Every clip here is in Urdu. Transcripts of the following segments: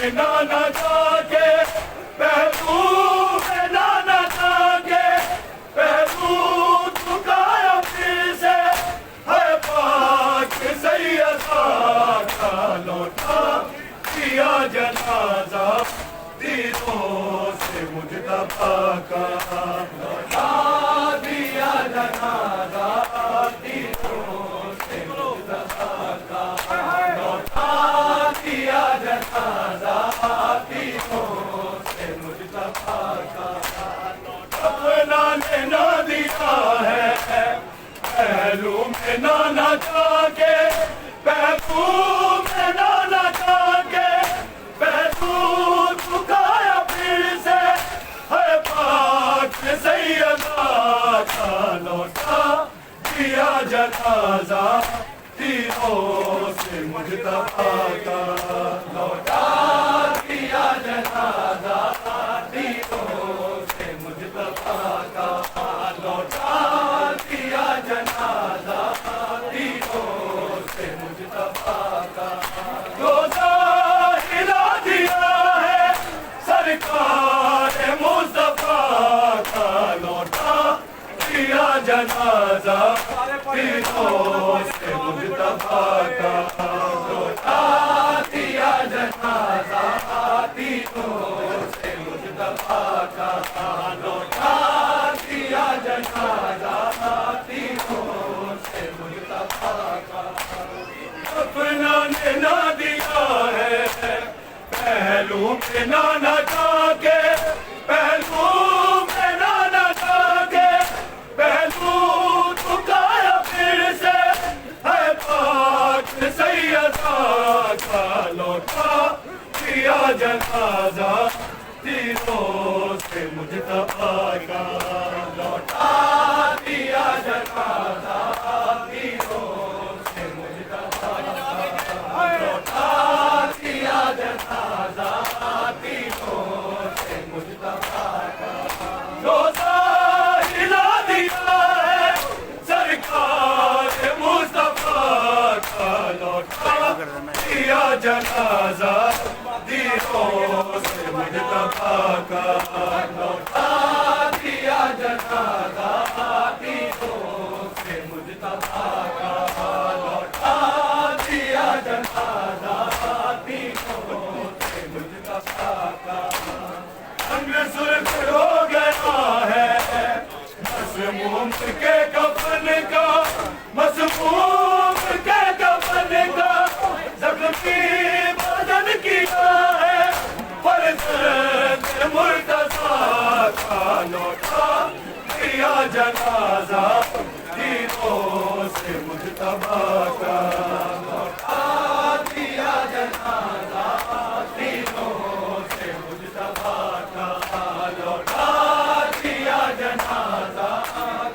میں نانا جاگے پہلو میں نانا جاگے پہلو چکایا پھر سے ہے پاک سیدہ کا لوٹا دیا جنازہ تیروں سے مجتبیٰ کا لوٹا دیا جنازہ تیروں سے مجتبیٰ کا لوٹا دیا جنازہ تیروں سے مجتبیٰ کا اپنا نے نہ دیا ہے پہلو میں نانا جاگے پہلو میں نانا جاگے پہلو چکایا پھر سے ہے پاک سیدہ کا لوٹا دیا جنازہ تیروں سے مجتبیٰ کا لوٹا دیا جنازہ تیروں سے مجتبیٰ کا لوٹا دیا جنازہ تیروں سے مجتبیٰ کا روزہ ہلا دیا ہے سرکار مصطفیٰ کا لوٹا دیا جنازہ تیروں سے مجتبیٰ کا لوٹا دیا جنازہ تیروں سے مجتبیٰ کا لوٹا دیا جنازہ تیروں سے مجتبیٰ کا اپنا نے نہ دیا ہے پہلو میں نانا جاگے پہلو میں نانا جاگے پہلو چکایا پھر سے ہے پاک سیدہ کا لوٹا دیا جنازہ تیروں سے مجتبیٰ کا لوٹا دیا جنازہ تیروں سے مجتبیٰ کا لوٹا دیا جنازہ تیروں سے مجتبیٰ کا روزہ ہلا دیا ہے سرکار مصطفیٰ کا لوٹا دیا جنازہ تیروں سے مجتبیٰ کا لوٹا دیا جنازہ تیروں سے مجتبیٰ کا لوٹا دیا جنازہ تیروں سے مجتبیٰ کا رنگ سرخ ہو گیا ہے مسموم کے کفن کا مسموم کے کفن کا زخمی بدن کیا ہے فرزند مرتضیٰ کا لوٹا دیا جنازہ تیروں سے مجتبیٰ کا لوٹا دیا جنازہ تیروں سے مجتبیٰ کا لوٹا دیا جنازہ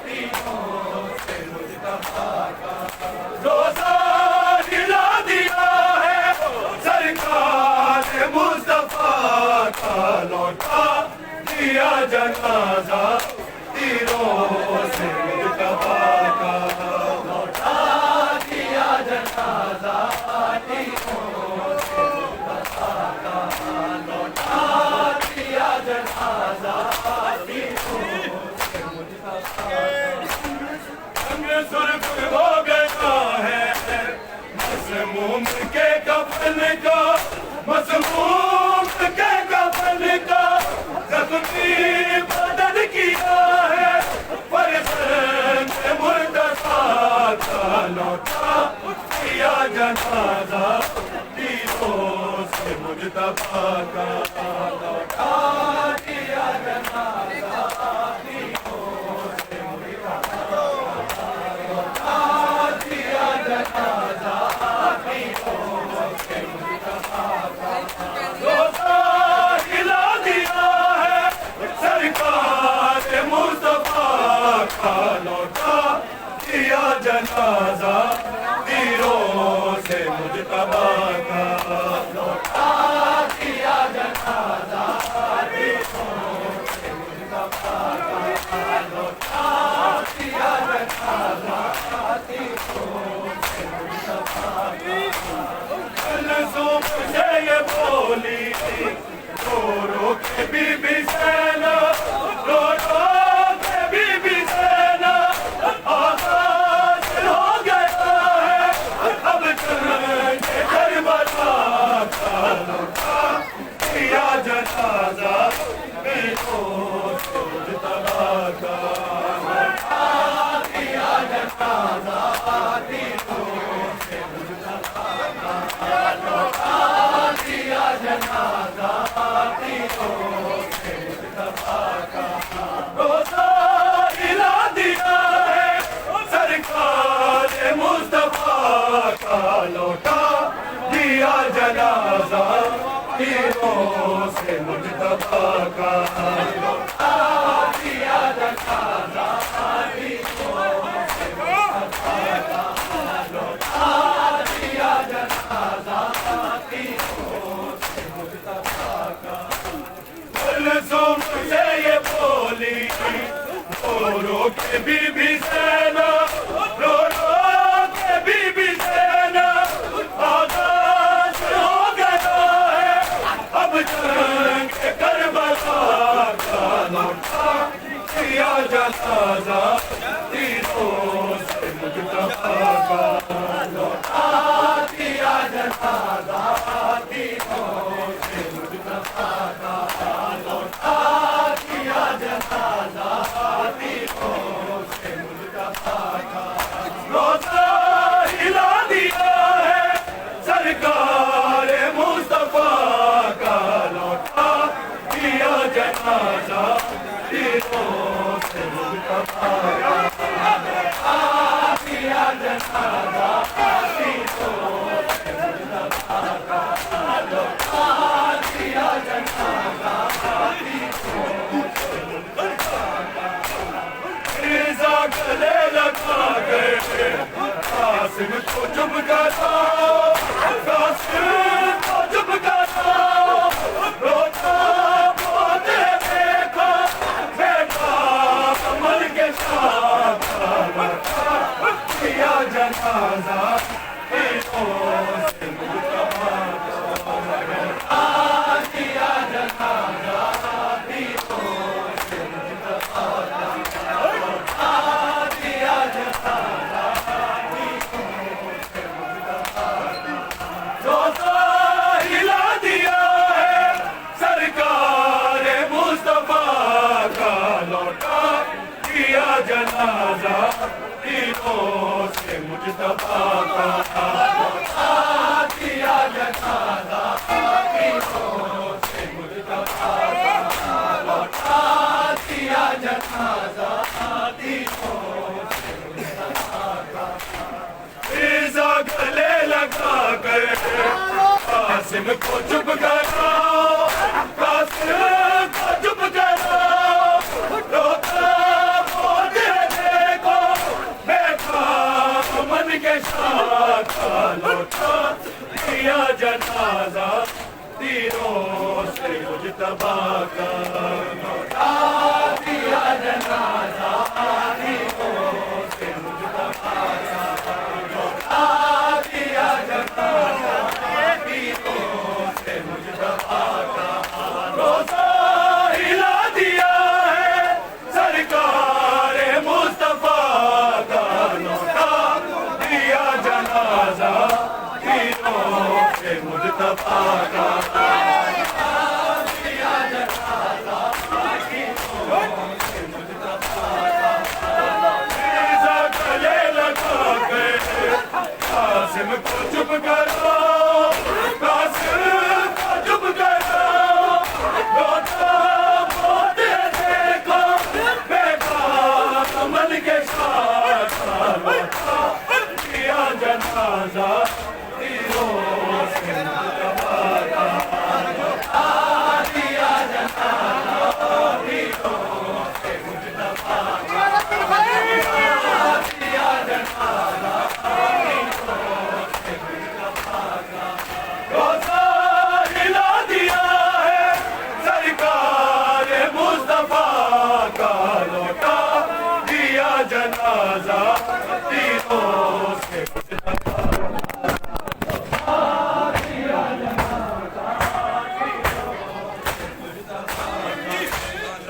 تیروں سے مجتبیٰ کا روزہ ہلا دیا ہے سرکار مصطفیٰ کا لوٹا دیا جنازہ تیروں سے مجتبیٰ کا لوٹا دیا جنازہ تیروں سے مجتبیٰ کا لوٹا دیا جنازہ تیروں سے مجتبیٰ کا رنگ سرخ ہو گیا ہے مسموم کے کفن کا مسموم کے کفن کا زخمی بدن کیا ہے فرزند مرتضیٰ کا لوٹا دیا جنازہ تیروں سے مجتبیٰ کا لوٹا دیا جنازہ تیروں سے مجتبیٰ کا لوٹا دیا جنازہ تیروں سے مجتبیٰ کا روزہ ہلا دیا ہے سرکار مصطفیٰ کا لوٹا دیا جنازہ تیروں سے مجتبیٰ کا لوٹا دیا جنازہ تیروں سے مجتبیٰ کا لوٹا دیا جنازہ تیروں سے مجتبیٰ کا کلثوم سے یہ بولی رو رو کے بی بی زینب رو رو کے بی بی زینب آغاز ہو گیا ہے اب جنگ کربلا کا لوٹا دیا جنازہ تیروں سے مجتبیٰ کا لوٹا دیا جنازہ تیروں سے مجتبیٰ کا لوٹا دیا جنازہ تیروں سے مجتبیٰ کا روزہ ہلا دیا ہے سرکار مصطفیٰ کا لوٹا دیا جنازہ تیروں سے مجتبیٰ کا لوٹا دیا جنازہ تیروں سے مجتبیٰ کا لوٹا دیا جنازہ تیروں سے مجتبیٰ کا کلثوم سے یہ بولی رو رو کے بی بی زینب رو رو کے بی بی زینب آغاز ہو گیا ہے اب جنگ کربلا کا لوٹا دیا جنازہ تیروں سے مجتبیٰ کا لوٹا دیا جنازہ تیروں سے مجتبیٰ کا لوٹا دیا جنازہ تیروں سے مجتبیٰ کا روزہ ہلا دیا ہے سرکار مصطفیٰ کا لوٹا دیا جنازہ تیروں سے مجتبیٰ کا لوٹا دیا جنازہ تیروں سے مجتبیٰ کا لوٹا دیا جنازہ تیروں سے مجتبیٰ کا مرزا گلے لگا گئے قاسم کو چپ کراؤ قاسم کو چپ کراؤ روتا پوتے دیکھو بیٹا کمل کے ساتھ لوٹا دیا جنازہ تیروں سے مجتبیٰ کا لوٹا دیا جنازہ تیروں سے مجتبیٰ کا لوٹا دیا جنازہ تیروں سے مجتبیٰ کا روزہ ہلا دیا ہے سرکار مصطفیٰ کا لوٹا دیا جنازہ تیروں سے مجتبیٰ کا لوٹا دیا جنازہ تیروں سے مجتبیٰ کا لوٹا دیا جنازہ تیروں سے مجتبیٰ کا مرزا گلے لگا کر قاسم کو چپ کراؤ قاسم کو چپ کراؤ روتا پوتے دیکھو بیٹا من کے ساتھ لوٹا دیا جنازہ تیروں سے مجتبیٰ کا لوٹا دیا جنازہ تیروں سے مجتبیٰ کا لوٹا دیا جنازہ تیروں سے مجتبیٰ کا روزہ ہلا دیا ہے سرکار مصطفیٰ کا لوٹا دیا جنازہ تیروں سے مجتبیٰ کا دیا جنازہ تیروں سے مجتبیٰ کا مرزا گلے لگا کے قاسم کو چپ کرو